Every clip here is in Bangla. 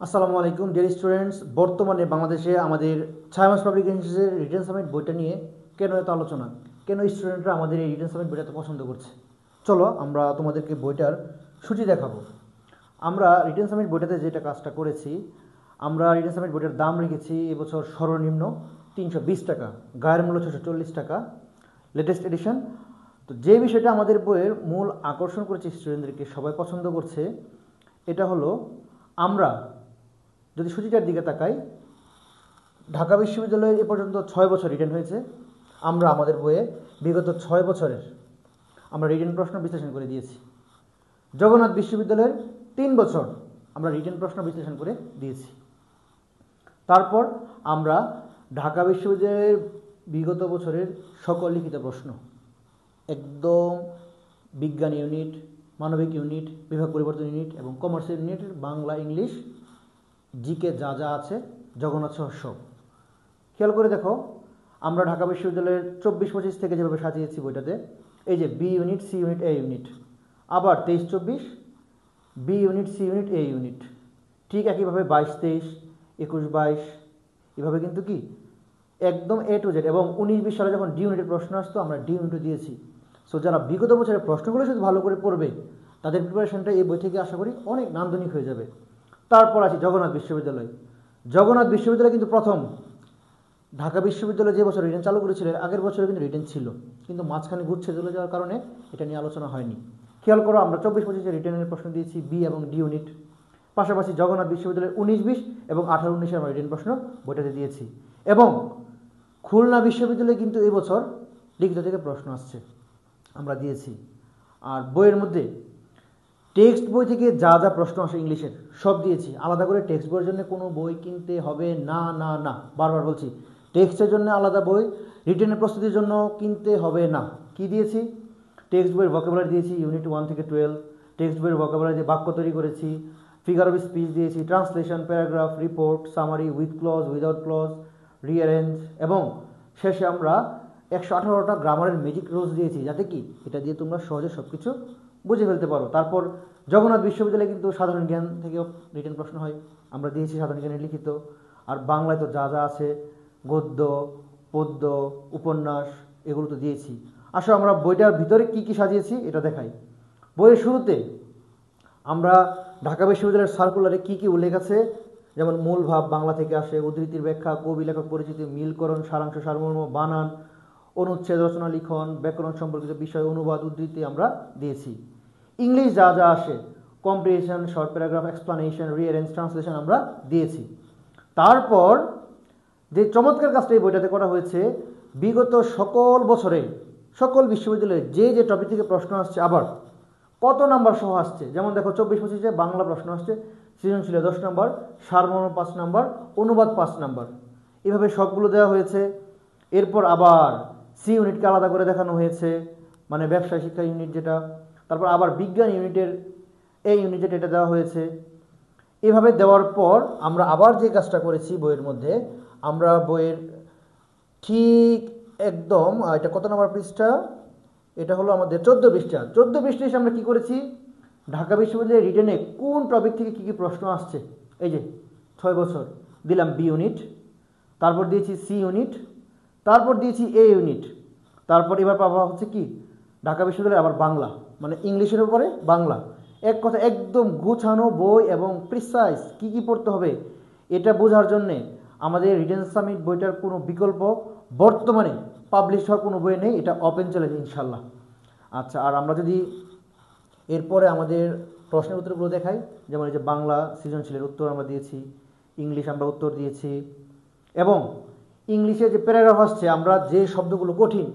আসসালামু আলাইকুম ডিয়ার স্টুডেন্টস। বর্তমানে বাংলাদেশে আমাদের 6 মাস পাবলিক এক্সামিনেশনের রিটেন সাবমিট বইটা নিয়ে কেন এত আলোচনা, কেন স্টুডেন্টরা আমাদের এই রিটেন সাবমিট বইটা এত পছন্দ করছে। চলো আমরা তোমাদেরকে বইটার সূচি দেখাবো। আমরা রিটেন সাবমিট বইটাতে যেটা কাজটা করেছি, আমরা রিটেন সাবমিট বইটার দাম রেখেছি এবছর সর্বনিম্ন 320 টাকা, গায়ের মূল্য 640 টাকা, লেটেস্ট এডিশন। তো যে বিষয়টা আমাদের বইয়ের মূল আকর্ষণ করেছে, স্টুডেন্টদেরকে সবাই পছন্দ করছে, এটা হলো আমরা যদি সূচিটার দিকে তাকাই, ঢাকা বিশ্ববিদ্যালয়ের এ পর্যন্ত 6 বছর রিটেন হয়েছে। আমরা আমাদের বইয়ে বিগত 6 বছরের আমরা রিটেন প্রশ্ন বিশ্লেষণ করে দিয়েছি। জগন্নাথ বিশ্ববিদ্যালয়ের 3 বছর আমরা রিটেন প্রশ্ন বিশ্লেষণ করে দিয়েছি। তারপর আমরা ঢাকা বিশ্ববিদ্যালয়ের বিগত বছরের সকল লিখিত প্রশ্ন, একদম বিজ্ঞান ইউনিট, মানবিক ইউনিট, বিভাগ পরিবর্তন ইউনিট এবং কমার্সের ইউনিটের বাংলা, ইংলিশ, জিকে যা যা আছে জগন্নাথ সহ সব খেয়াল করে দেখো। আমরা ঢাকা বিশ্ববিদ্যালয়ের 24-25 থেকে যেভাবে সাজিয়েছি বইটাতে, এই যে বি ইউনিট, সি ইউনিট, এ ইউনিট, আবার 23-24 বি ইউনিট, সি ইউনিট, এ ইউনিট, ঠিক একইভাবে 22-23, 21-22, এভাবে কিন্তু কি একদম এ টু জেড। এবং 19-20 সালে যখন ডি ইউনিটের প্রশ্ন আসতো আমরা ডি ইউনিটও দিয়েছি। সো যারা বিগত বছরের প্রশ্নগুলো শুধু ভালো করে পড়বে তাদের প্রিপারেশনটা এই বই থেকে আশা করি অনেক নান্দনিক হয়ে যাবে। তারপর আসি জগন্নাথ বিশ্ববিদ্যালয়। জগন্নাথ বিশ্ববিদ্যালয় কিন্তু প্রথম, ঢাকা বিশ্ববিদ্যালয় যে বছর রিটেন চালু করেছিল আগের বছরে কিন্তু রিটেন ছিল, কিন্তু মাঝখানে ঘুরছে চলে যাওয়ার কারণে এটা নিয়ে আলোচনা হয়নি। খেয়াল করো, আমরা 24-25 রিটেনের প্রশ্ন দিয়েছি বি এবং ডি ইউনিট, পাশাপাশি জগন্নাথ বিশ্ববিদ্যালয়ের 19-20 এবং 18-19 আমরা রিটেন প্রশ্ন বইটাতে দিয়েছি। এবং খুলনা বিশ্ববিদ্যালয়ে কিন্তু এই বছর লিখিত থেকে প্রশ্ন আসছে, আমরা দিয়েছি। আর বইয়ের মধ্যে টেক্সট বই থেকে যা যা প্রশ্ন আসে ইংলিশের সব দিয়েছি। আলাদা করে টেক্সট বইয়ের জন্য কোনো বই কিনতে হবে না, না না, বারবার বলছি, টেক্সটের জন্য আলাদা বই, রিটেনের প্রস্তুতির জন্য কিনতে হবে না। কি দিয়েছি? টেক্সট বইয়ের ভোকাবুলারি দিয়েছি ইউনিট 1 থেকে 12, টেক্সট বইয়ের ভোকাবুলারি দিয়ে বাক্য তৈরি করেছি, ফিগার অফ স্পিচ দিয়েছি, translation, paragraph, report, summary, with clause, without clause, rearrange, এবং শেষে আমরা 118টা গ্রামারের ম্যাজিক রুলস দিয়েছি, যাতে কি এটা দিয়ে তোমরা সহজে সব কিছু বুঝে ফেলতে পারো। তারপর জগন্নাথ বিশ্ববিদ্যালয়ে কিন্তু সাধারণ জ্ঞান থেকেও রিটেন প্রশ্ন হয়, আমরা দিয়েছি সাধারণ জ্ঞানের লিখিত। আর বাংলায় তো যা যা আছে, গদ্য, পদ্য, উপন্যাস, এগুলো তো দিয়েছি। আসো আমরা বইটার ভিতরে কি কি সাজিয়েছি এটা দেখাই। বইয়ের শুরুতে আমরা ঢাকা বিশ্ববিদ্যালয়ের সার্কুলারে কি কি উল্লেখ আছে, যেমন মূল ভাব বাংলা থেকে আসে, উদ্ধৃতির ব্যাখ্যা, কবি লেখক পরিচিতি, মিলকরণ, সারাংশ, সারমর্ম, বানান, অনুচ্ছেদ, রচনা, লিখন, ব্যাকরণ সম্পর্কিত বিষয়, অনুবাদ, উদ্ধৃতি আমরা দিয়েছি। ইংলিশ যা যা আসে, comprehension, short paragraph, explanation, rearrange, translation আমরা দিয়েছি। তারপর যে চমৎকার কাজটা এই বইটাতে করা হয়েছে, বিগত সকল বছরে সকল বিশ্ববিদ্যালয়ে যে যে টপিক থেকে প্রশ্ন আসছে, আবার কত নাম্বার সহ আসছে। যেমন দেখো 24-25 বাংলা প্রশ্ন আসছে, সৃজনশীলে 10 নাম্বার, সারমর্ম 5 নাম্বার, অনুবাদ 5 নাম্বার, এভাবে সবগুলো দেওয়া হয়েছে। এরপর আবার সি ইউনিটকে আলাদা করে দেখানো হয়েছে, মানে ব্যবসায় শিক্ষা ইউনিট যেটা। তারপর আবার বিজ্ঞান ইউনিটের এই ইউনিট যেটা, এটা দেওয়া হয়েছে। এভাবে দেওয়ার পর আমরা আবার যে কাজটা করেছি বইয়ের মধ্যে, আমরা বইয়ের ঠিক একদম, এটা কত নম্বর পৃষ্ঠা, এটা হলো আমাদের 14 পৃষ্ঠা। 14 পৃষ্ঠায় এসে আমরা কী করেছি, ঢাকা বিশ্ববিদ্যালয়ের রিটেনে কোন টপিক থেকে কী কী প্রশ্ন আসছে, এই যে 6 বছর দিলাম বি ইউনিট, তারপর দিয়েছি সি ইউনিট, তারপর দিয়েছি এ ইউনিট, তারপর এবার পাওয়া হচ্ছে কি ঢাকা বিশ্ববিদ্যালয়ে আবার বাংলা, মানে ইংলিশের উপরে বাংলা। এক কথা একদম গুছানো বই এবং প্রিসাইজ কী কী পড়তে হবে এটা বোঝার জন্যে আমাদের রিটেন সামিট বইটার কোনো বিকল্প বর্তমানে পাবলিশ হওয়া কোনো বই নেই, এটা ওপেন চ্যালেঞ্জ ইনশাল্লাহ। আচ্ছা, আর আমরা যদি এরপরে আমাদের প্রশ্নের উত্তরগুলো দেখাই, যেমন এই যে বাংলা সৃজনশীলের উত্তর আমরা দিয়েছি, ইংলিশ আমরা উত্তর দিয়েছি, এবং ইংলিশে যে প্যারাগ্রাফ আসছে আমরা যে শব্দগুলো কঠিন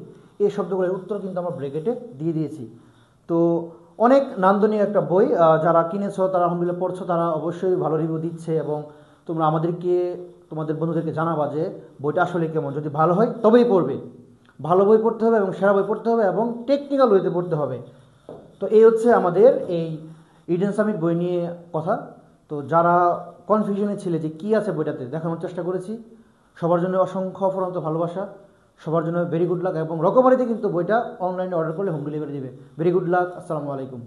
এই শব্দগুলোর উত্তর কিন্তু আমরা ব্র্যাকেটে দিয়ে দিয়েছি। তো অনেক নান্দনিক একটা বই, যারা কিনেছো তারা আলহামদুলিল্লাহ পড়ছো, তারা অবশ্যই ভালো রিভিউ দিচ্ছে, এবং তোমরা আমাদেরকে তোমাদের বন্ধুদেরকে জানাবা যে বইটা আসলে কেমন। যদি ভালো হয় তবেই পড়বে, ভালো বই পড়তে হবে এবং সেরা বই পড়তে হবে এবং টেকনিক্যাল ওয়েতে পড়তে হবে। তো এই হচ্ছে আমাদের এই রিটেন সামিট বই নিয়ে কথা। তো যারা কনফিউশনে ছিলে যে কী আছে বইটাতে, দেখানোর চেষ্টা করেছি। সবার জন্য অসংখ্য অফুরন্ত ভালোবাসা, সবার জন্য ভেরি গুড লাক, এবং রকমারিতে কিন্তু বইটা অনলাইনে অর্ডার করলে হোম ডেলিভারি দেবে। ভেরি গুড লাক, আসসালামু আলাইকুম।